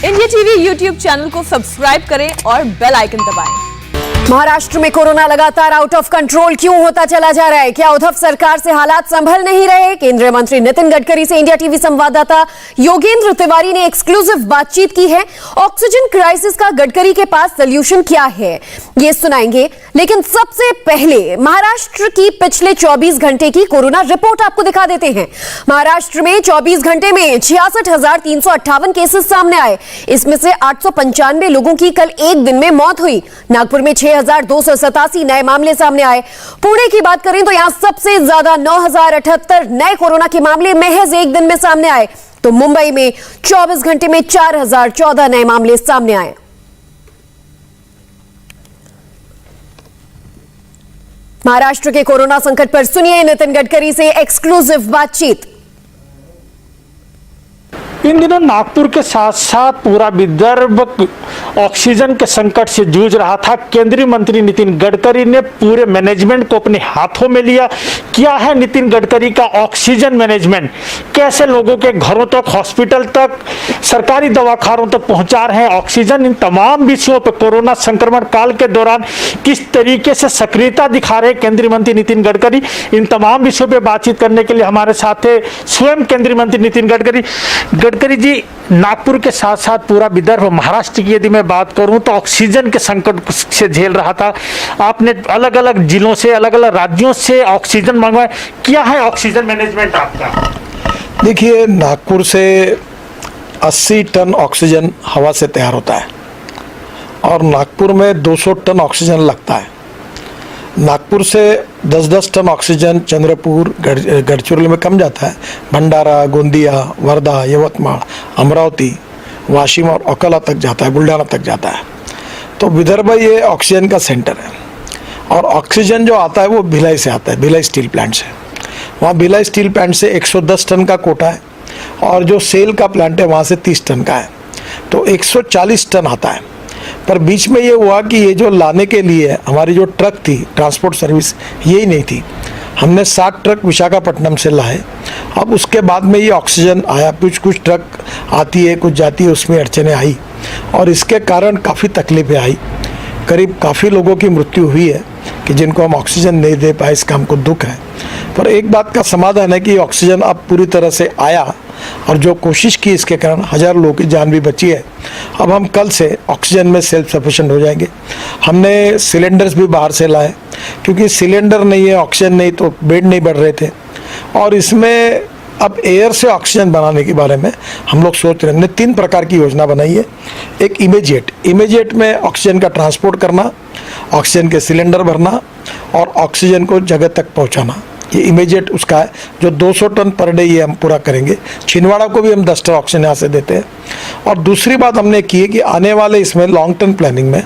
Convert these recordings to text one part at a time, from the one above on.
India TV YouTube channel को subscribe करें और बेल आइकन दबाएं। महाराष्ट्र में कोरोना लगातार आउट ऑफ कंट्रोल क्यों होता चला जा रहा है? क्या उद्धव सरकार से हालात संभल नहीं रहे? केंद्रीय मंत्री नितिन गडकरी से इंडिया टीवी संवाददाता योगेंद्र तिवारी ने एक्सक्लूसिव बातचीत की है। ऑक्सीजन क्राइसिस का गडकरी के पास सॉल्यूशन क्या है, ये सुनाएंगे। लेकिन सबसे पहले महाराष्ट्र की पिछले 24 घंटे की कोरोना रिपोर्ट आपको दिखा देते हैं। महाराष्ट्र में 24 घंटे में 66,358 केसेस सामने आए। इसमें से 895 लोगों की कल एक दिन में मौत हुई। नागपुर में 6,287 नए मामले सामने आए। पुणे की बात करें तो यहां सबसे ज्यादा 9,078 नए कोरोना के मामले महज एक दिन में सामने आए। तो मुंबई में 24 घंटे में 4,014 नए मामले सामने आए। महाराष्ट्र के कोरोना संकट पर सुनिए नितिन गडकरी से एक्सक्लूसिव बातचीत। इन दिनों नागपुर के साथ साथ पूरा विदर्भ ऑक्सीजन के संकट से जूझ रहा था। केंद्रीय मंत्री नितिन गडकरी ने पूरे मैनेजमेंट को अपने हाथों में लिया। क्या है नितिन गडकरी का ऑक्सीजन मैनेजमेंट? कैसे लोगों के घरों तक, हॉस्पिटल तक, सरकारी दवाखानों तक पहुंचा रहे हैं ऑक्सीजन? इन तमाम विषयों पर कोरोना संक्रमण काल के दौरान किस तरीके से सक्रियता दिखा रहे केंद्रीय मंत्री नितिन गडकरी, इन तमाम विषयों पर बातचीत करने के लिए हमारे साथ है स्वयं केंद्रीय मंत्री नितिन गडकरी। गडकरी जी, नागपुर के साथ साथ पूरा विदर्भ, महाराष्ट्र की यदि मैं बात करूं तो ऑक्सीजन के संकट से झेल रहा था। आपने अलग अलग जिलों से, अलग अलग राज्यों से ऑक्सीजन मंगवाया। क्या है ऑक्सीजन मैनेजमेंट आपका? देखिए, नागपुर से 80 टन ऑक्सीजन हवा से तैयार होता है और नागपुर में 200 टन ऑक्सीजन लगता है। नागपुर से 10-10 टन ऑक्सीजन चंद्रपुर, गढ़चिरोली में कम जाता है। भंडारा, गोंदिया, वर्धा, यवतमाळ, अमरावती, वाशिम और अकोला तक जाता है, बुल्ढाना तक जाता है। तो विदर्भ ये ऑक्सीजन का सेंटर है। और ऑक्सीजन जो आता है वो भिलाई से आता है, भिलाई स्टील प्लांट से। वहाँ भिलाई स्टील प्लांट से 110 टन का कोटा है और जो सेल का प्लांट है वहाँ से 30 टन का है। तो 140 टन आता है। पर बीच में ये हुआ कि ये जो लाने के लिए हमारी जो ट्रक थी, ट्रांसपोर्ट सर्विस यही नहीं थी। हमने 60 ट्रक विशाखापट्टनम से लाए। अब उसके बाद में ये ऑक्सीजन आया। कुछ ट्रक आती है, कुछ जाती है, उसमें अड़चने आई और इसके कारण काफ़ी तकलीफें आई। करीब काफ़ी लोगों की मृत्यु हुई है कि जिनको हम ऑक्सीजन नहीं दे पाए, इसका हमको दुख है। पर एक बात का समाधान है कि ऑक्सीजन अब पूरी तरह से आया और जो कोशिश की इसके कारण हज़ार लोगों की जान भी बची है। अब हम कल से ऑक्सीजन में सेल्फ सफिशिएंट हो जाएंगे। हमने सिलेंडर्स भी बाहर से लाए क्योंकि सिलेंडर नहीं है, ऑक्सीजन नहीं तो बेड नहीं बढ़ रहे थे। और इसमें अब एयर से ऑक्सीजन बनाने के बारे में हम लोग सोच रहे हैं। हमने 3 प्रकार की योजना बनाई है। एक इमीडिएट में ऑक्सीजन का ट्रांसपोर्ट करना, ऑक्सीजन के सिलेंडर भरना और ऑक्सीजन को जगह तक पहुंचाना। ये इमीडिएट उसका है जो 200 टन पर डे ये हम पूरा करेंगे। छिंदवाड़ा को भी हम 10 टन ऑक्सीजन यहाँ से देते हैं। और दूसरी बात हमने की है कि आने वाले इसमें लॉन्ग टर्म प्लानिंग में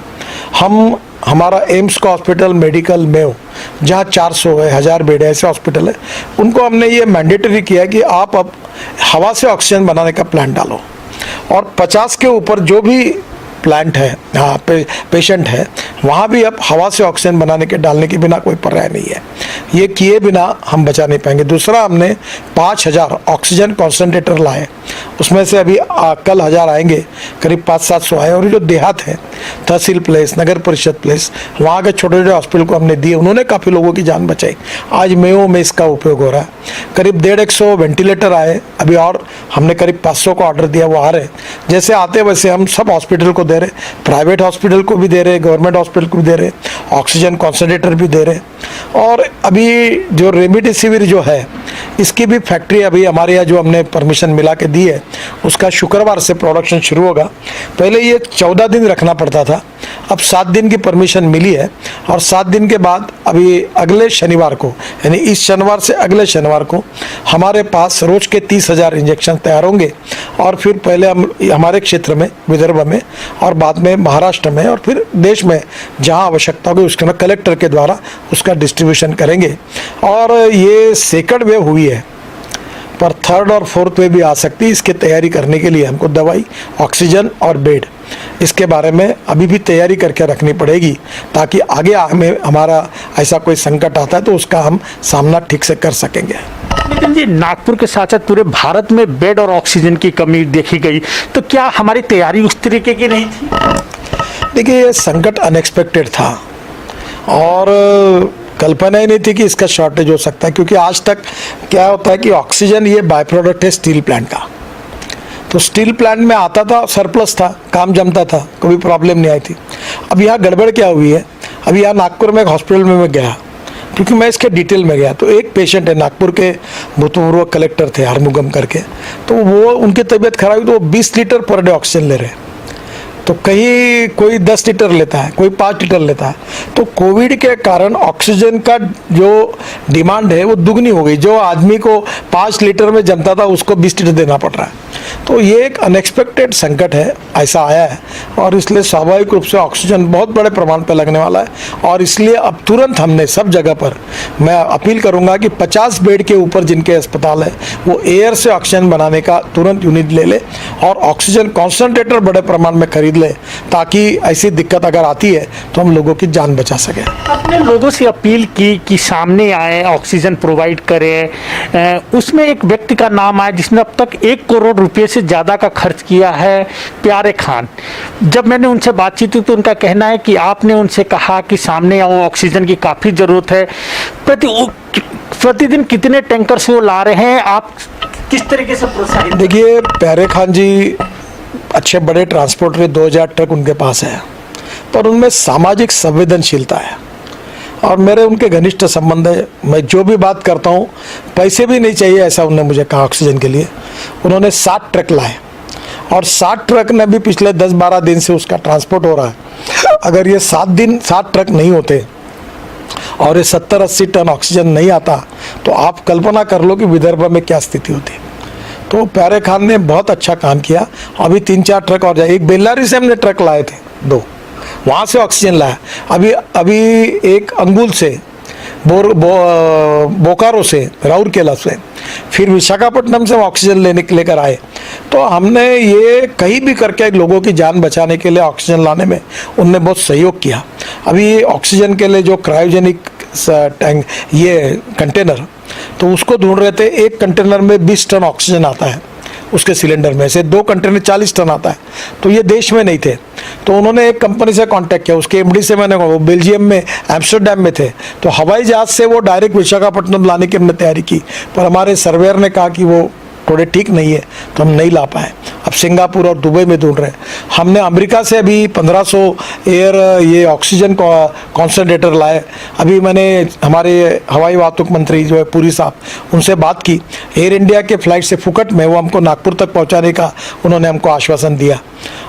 हम हमारा एम्स का हॉस्पिटल, मेडिकल मेयो, जहाँ 400 है, 1000 बेड है, ऐसे हॉस्पिटल है, उनको हमने ये मैंडेटरी किया है कि आप अब हवा से ऑक्सीजन बनाने का प्लान डालो। और 50 के ऊपर जो भी प्लांट है, हाँ पेशेंट है, वहाँ भी अब हवा से ऑक्सीजन बनाने के डालने के बिना कोई पर्याय नहीं है। ये किए बिना हम बचा नहीं पाएंगे। दूसरा, हमने 5000 ऑक्सीजन कॉन्सेंट्रेटर लाए। उसमें से अभी कल 1000 आएंगे, करीब 500-700 आए। और ये जो देहात है, तहसील प्लेस, नगर परिषद प्लेस, वहाँ के छोटे छोटे हॉस्पिटल को हमने दिए। उन्होंने काफ़ी लोगों की जान बचाई। आज मेयो में इसका उपयोग हो रहा है। करीब 150 वेंटिलेटर आए अभी और हमने करीब 500 का ऑर्डर दिया, वो आ रहे। जैसे आते वैसे हम सब हॉस्पिटल को दे रहे, प्राइवेट हॉस्पिटल को भी दे रहे, गवर्नमेंट हॉस्पिटल को भी दे रहे, ऑक्सीजन कॉन्सेंट्रेटर भी दे रहे। और अभी जो रेमडेसिविर जो है, इसकी भी फैक्ट्री अभी हमारे यहाँ जो हमने परमिशन मिला के दी है, उसका शुक्रवार से प्रोडक्शन शुरू होगा। पहले ये 14 दिन रखना पड़ता था, अब 7 दिन की परमिशन मिली है। और 7 दिन के बाद अभी अगले शनिवार को, यानी इस शनिवार से अगले शनिवार को हमारे पास रोज के 30,000 इंजेक्शन तैयार होंगे। और फिर पहले हम हमारे क्षेत्र में, विदर्भ में, और बाद में महाराष्ट्र में, और फिर देश में जहां आवश्यकता होगी उसके कलेक्टर के द्वारा उसका डिस्ट्रीब्यूशन करेंगे। और ये सेकंड वेव हुई है, पर थर्ड और फोर्थ वेव भी आ सकती है। इसकी तैयारी करने के लिए हमको दवाई, ऑक्सीजन और बेड, इसके बारे में अभी भी तैयारी करके रखनी पड़ेगी, ताकि आगे हमें हमारा ऐसा कोई संकट आता है तो उसका हम सामना ठीक से कर सकेंगे। नितिन जी, नागपुर के साथ साथ पूरे भारत में बेड और ऑक्सीजन की कमी देखी गई, तो क्या हमारी तैयारी उस तरीके की नहीं थी? देखिए, ये संकट अनएक्सपेक्टेड था और कल्पना ही नहीं थी कि इसका शॉर्टेज हो सकता है, क्योंकि आज तक क्या होता है कि ऑक्सीजन ये बाय प्रोडक्ट है स्टील प्लांट का। तो स्टील प्लांट में आता था, सरप्लस था, काम जमता था, कोई प्रॉब्लम नहीं आई थी। अब यहाँ गड़बड़ क्या हुई है, अभी यहाँ नागपुर में एक हॉस्पिटल में मैं गया, क्योंकि मैं इसके डिटेल में गया, तो एक पेशेंट है, नागपुर के भूतपूर्व कलेक्टर थे आरमुगम करके, तो वो उनकी तबीयत खराब हुई तो वो 20 लीटर पर डे ऑक्सीजन ले रहे हैं। तो कहीं कोई 10 लीटर लेता है, कोई 5 लीटर लेता है। तो कोविड के कारण ऑक्सीजन का जो डिमांड है वो दुगनी हो गई। जो आदमी को 5 लीटर में जमता था उसको 20 लीटर देना पड़ रहा है। तो ये एक अनएक्सपेक्टेड संकट है, ऐसा आया है, और इसलिए स्वाभाविक रूप से ऑक्सीजन बहुत बड़े प्रमाण पर लगने वाला है। और इसलिए अब तुरंत हमने सब जगह पर, मैं अपील करूंगा कि 50 बेड के ऊपर जिनके अस्पताल है वो एयर से ऑक्सीजन बनाने का तुरंत यूनिट ले ले और ऑक्सीजन कॉन्सेंट्रेटर बड़े प्रमाण में खरीद ले, ताकि ऐसी दिक्कत अगर आती है तो हम लोगों की जान बचा सके। अपने लोगों से अपील की कि सामने आए, ऑक्सीजन प्रोवाइड करें। उसमें एक व्यक्ति का नाम आया जिसने अब तक 1 करोड़ रुपए से ज़्यादा का खर्च किया है, प्यारे खान। जब मैंने उनसे बातचीत की तो उनका कहना है कि आपने उनसे कहा कि सामने आओ, ऑक्सीजन की काफ़ी ज़रूरत है। प्रतिदिन कितने टैंकर से वो ला रहे हैं, आप किस तरीके से प्रोत्साहित? देखिए, प्यारे खान जी अच्छे बड़े ट्रांसपोर्टर, 2000 ट्रक उनके पास है, पर उनमें सामाजिक संवेदनशीलता है और मेरे उनके घनिष्ठ संबंध है। मैं जो भी बात करता हूँ, पैसे भी नहीं चाहिए ऐसा उन्होंने मुझे कहा ऑक्सीजन के लिए। उन्होंने 60 ट्रक लाए और 60 ट्रक ने भी पिछले 10-12 दिन से उसका ट्रांसपोर्ट हो रहा है। अगर ये 7 ट्रक नहीं होते और ये 70-80 टन ऑक्सीजन नहीं आता तो आप कल्पना कर लो कि विदर्भ में क्या स्थिति होती। तो प्यारे खान ने बहुत अच्छा काम किया। अभी 3-4 ट्रक और जाए, एक बेल्लारी से हमने ट्रक लाए थे 2, वहाँ से ऑक्सीजन लाया। अभी एक अंगुल से, बोकारो से, राउरकेला से, फिर विशाखापट्टनम से ऑक्सीजन लेकर आए। तो हमने ये कहीं भी करके लोगों की जान बचाने के लिए ऑक्सीजन लाने में उनने बहुत सहयोग किया। अभी ऑक्सीजन के लिए जो क्रायोजेनिक टैंक, ये कंटेनर, तो उसको ढूंढ रहे थे। एक कंटेनर में 20 टन ऑक्सीजन आता है, उसके सिलेंडर में से 2 कंटेनर 40 टन आता है। तो ये देश में नहीं थे, तो उन्होंने एक कंपनी से कांटेक्ट किया, उसके एमडी से मैंने, वो बेल्जियम में एम्स्टरडैम में थे, तो हवाई जहाज से वो डायरेक्ट विशाखापट्टनम लाने की हमने तैयारी की, पर हमारे सर्वेयर ने कहा कि वो थोड़े ठीक नहीं है, तो हम नहीं ला पाए। अब सिंगापुर और दुबई में ढूंढ रहे हैं। हमने अमेरिका से अभी 1500 एयर ये ऑक्सीजन कॉन्सेंट्रेटर लाए। अभी मैंने हमारे हवाई वाहतुक मंत्री जो है पुरी साहब, उनसे बात की, एयर इंडिया के फ्लाइट से फुकट में वो हमको नागपुर तक पहुंचाने का उन्होंने हमको आश्वासन दिया,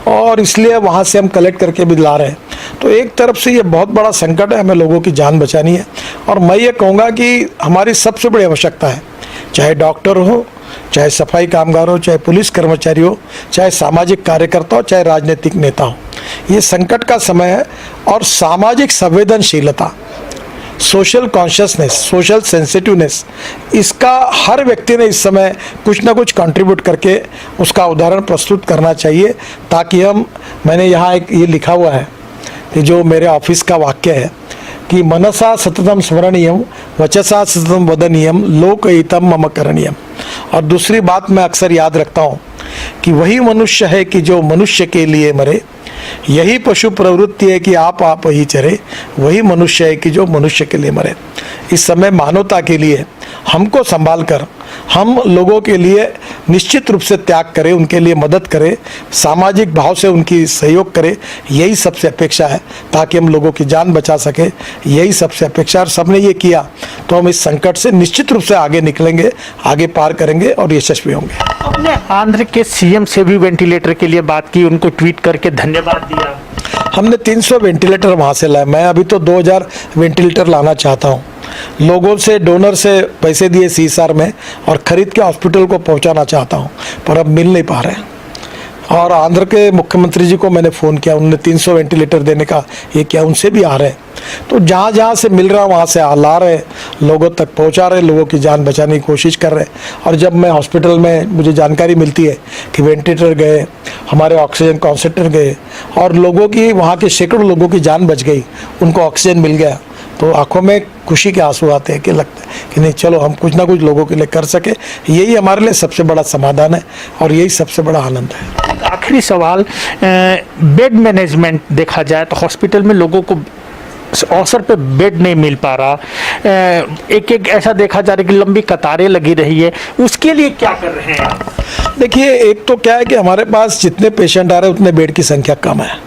और इसलिए वहाँ से हम कलेक्ट करके भी ला रहे हैं। तो एक तरफ से ये बहुत बड़ा संकट है, हमें लोगों की जान बचानी है। और मैं ये कहूँगा कि हमारी सबसे बड़ी आवश्यकता है, चाहे डॉक्टर हो, चाहे सफाई कामगार हो, चाहे पुलिस कर्मचारी हो, चाहे सामाजिक कार्यकर्ता हो, चाहे राजनीतिक नेता हो, ये संकट का समय है। और सामाजिक संवेदनशीलता, सोशल कॉन्शियसनेस, सोशल सेंसिटिवनेस, इसका हर व्यक्ति ने इस समय कुछ ना कुछ कंट्रीब्यूट करके उसका उदाहरण प्रस्तुत करना चाहिए, ताकि मैंने यहाँ एक ये लिखा हुआ है कि जो मेरे ऑफिस का वाक्य है कि मनसा सततम स्मरणीयम, वचसा सततम वदनीयम, लोकहितम मम करणीयम। और दूसरी बात मैं अक्सर याद रखता हूँ कि वही मनुष्य है कि जो मनुष्य के लिए मरे, यही पशु प्रवृत्ति है कि आप ही चरे, वही मनुष्य है कि जो मनुष्य के लिए मरे। इस समय मानवता के लिए हमको संभाल कर हम लोगों के लिए निश्चित रूप से त्याग करें, उनके लिए मदद करें, सामाजिक भाव से उनकी सहयोग करें, यही सबसे अपेक्षा है, ताकि हम लोगों की जान बचा सके। यही सबसे अपेक्षा, और सबने ये किया तो हम इस संकट से निश्चित रूप से आगे निकलेंगे, आगे पार करेंगे और यशस्वी होंगे। अपने आंध्र के सीएम से भी वेंटिलेटर के लिए बात की, उनको ट्वीट करके धन्यवाद दिया। हमने 300 वेंटिलेटर वहाँ से लाए। मैं अभी तो 2000 वेंटिलेटर लाना चाहता हूँ। लोगों से, डोनर से पैसे दिए CSR में और ख़रीद के हॉस्पिटल को पहुँचाना चाहता हूँ, पर अब मिल नहीं पा रहे हैं। और आंध्र के मुख्यमंत्री जी को मैंने फ़ोन किया, उन्होंने 300 वेंटिलेटर देने का ये किया, उनसे भी आ रहे हैं। तो जहाँ जहाँ से मिल रहा वहाँ से ला रहे, लोगों तक पहुँचा रहे, लोगों की जान बचाने की कोशिश कर रहे। और जब मैं हॉस्पिटल में, मुझे जानकारी मिलती है कि वेंटिलेटर गए, हमारे ऑक्सीजन कॉन्सेंट्रेटर गए और लोगों की, वहाँ के सैकड़ों लोगों की जान बच गई, उनको ऑक्सीजन मिल गया, तो आंखों में खुशी के आंसू आते हैं कि लगता है कि नहीं, चलो हम कुछ ना कुछ लोगों के लिए कर सके। यही हमारे लिए सबसे बड़ा समाधान है और यही सबसे बड़ा आनंद है। आखिरी सवाल, बेड मैनेजमेंट देखा जाए तो हॉस्पिटल में लोगों को अवसर पे बेड नहीं मिल पा रहा, एक ऐसा देखा जा रहा है कि लंबी कतारें लगी रही है, उसके लिए क्या कर रहे हैं? देखिए, एक तो क्या है कि हमारे पास जितने पेशेंट आ रहे हैं उतने बेड की संख्या कम है,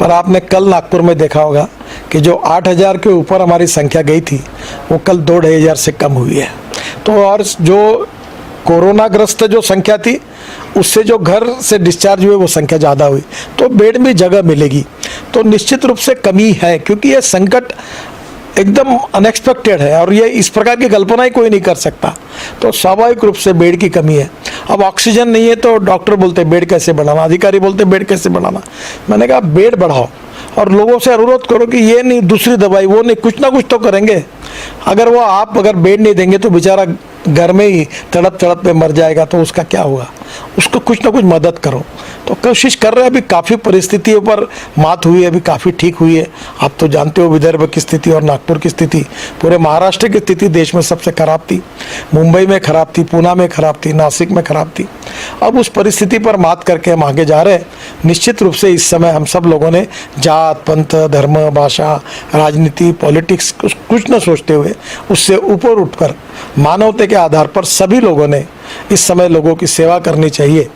पर आपने कल नागपुर में देखा होगा कि जो 8,000 के ऊपर हमारी संख्या गई थी वो कल 2,500 से कम हुई है। तो और जो कोरोना ग्रस्त जो संख्या थी उससे जो घर से डिस्चार्ज हुए वो संख्या ज़्यादा हुई, तो बेड में जगह मिलेगी। तो निश्चित रूप से कमी है, क्योंकि ये संकट एकदम अनएक्सपेक्टेड है और ये इस प्रकार की कल्पना ही कोई नहीं कर सकता। तो स्वाभाविक रूप से बेड की कमी है। अब ऑक्सीजन नहीं है तो डॉक्टर बोलते बेड कैसे बढ़ाना, अधिकारी बोलते बेड कैसे बढ़ाना। मैंने कहा बेड बढ़ाओ और लोगों से अनुरोध करो कि ये नहीं दूसरी दवाई वो नहीं, कुछ ना कुछ तो करेंगे। अगर बेड नहीं देंगे तो बेचारा घर में ही तड़प तड़प पे मर जाएगा, तो उसका क्या होगा? उसको कुछ ना कुछ मदद करो। तो कोशिश कर रहे हैं। अभी काफ़ी परिस्थितियों पर मात हुई है, अभी काफ़ी ठीक हुई है। आप तो जानते हो विदर्भ की स्थिति और नागपुर की स्थिति, पूरे महाराष्ट्र की स्थिति देश में सबसे खराब थी। मुंबई में खराब थी, पूना में खराब थी, नासिक में खराब थी। अब उस परिस्थिति पर मात करके हम आगे जा रहे हैं। निश्चित रूप से इस समय हम सब लोगों ने जात पंथ धर्म भाषा राजनीति पॉलिटिक्स कुछ न सोचते हुए उससे ऊपर उठकर मानवता के आधार पर सभी लोगों ने इस समय लोगों की सेवा करनी चाहिए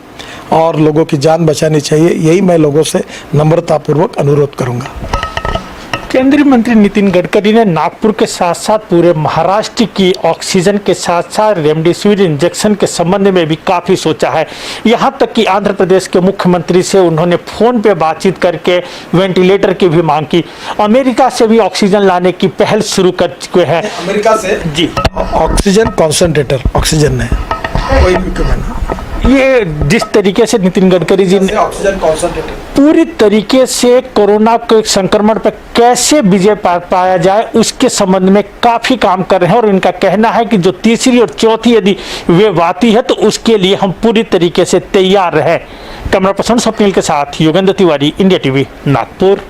और लोगों की जान बचानी चाहिए। यही मैं लोगों से नम्रतापूर्वक अनुरोध करूंगा। केंद्रीय मंत्री नितिन गडकरी ने नागपुर के साथ साथ पूरे महाराष्ट्र की ऑक्सीजन के साथ साथ रेमडेसिविर इंजेक्शन के संबंध में भी काफ़ी सोचा है। यहाँ तक कि आंध्र प्रदेश के मुख्यमंत्री से उन्होंने फ़ोन पे बातचीत करके वेंटिलेटर की भी मांग की। अमेरिका से भी ऑक्सीजन लाने की पहल शुरू कर चुके हैं। अमेरिका से जी ऑक्सीजन कॉन्सेंट्रेटर, ऑक्सीजन है कोई भी ये जिस तरीके से नितिन गडकरी जी ने ऑक्सीजन कॉन्सेंट्रेटर पूरी तरीके से कोरोना के संक्रमण पर कैसे विजय पाया जाए उसके संबंध में काफी काम कर रहे हैं और इनका कहना है कि जो तीसरी और चौथी यदि वेव आती है तो उसके लिए हम पूरी तरीके से तैयार रहे। कैमरा पर्सन स्वप्निल के साथ योगेंद्र तिवारी, इंडिया टीवी, नागपुर।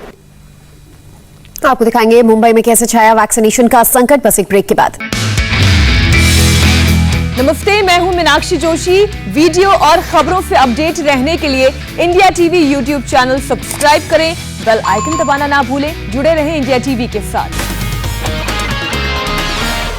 आपको दिखाएंगे मुंबई में कैसे छाया वैक्सीनेशन का संकट, बस एक ब्रेक के बाद। नमस्ते, मैं हूं मीनाक्षी जोशी। वीडियो और खबरों से अपडेट रहने के लिए India TV YouTube channel subscribe करें, बेल आइकन दबाना ना भूलें। जुड़े रहें इंडिया टीवी के साथ।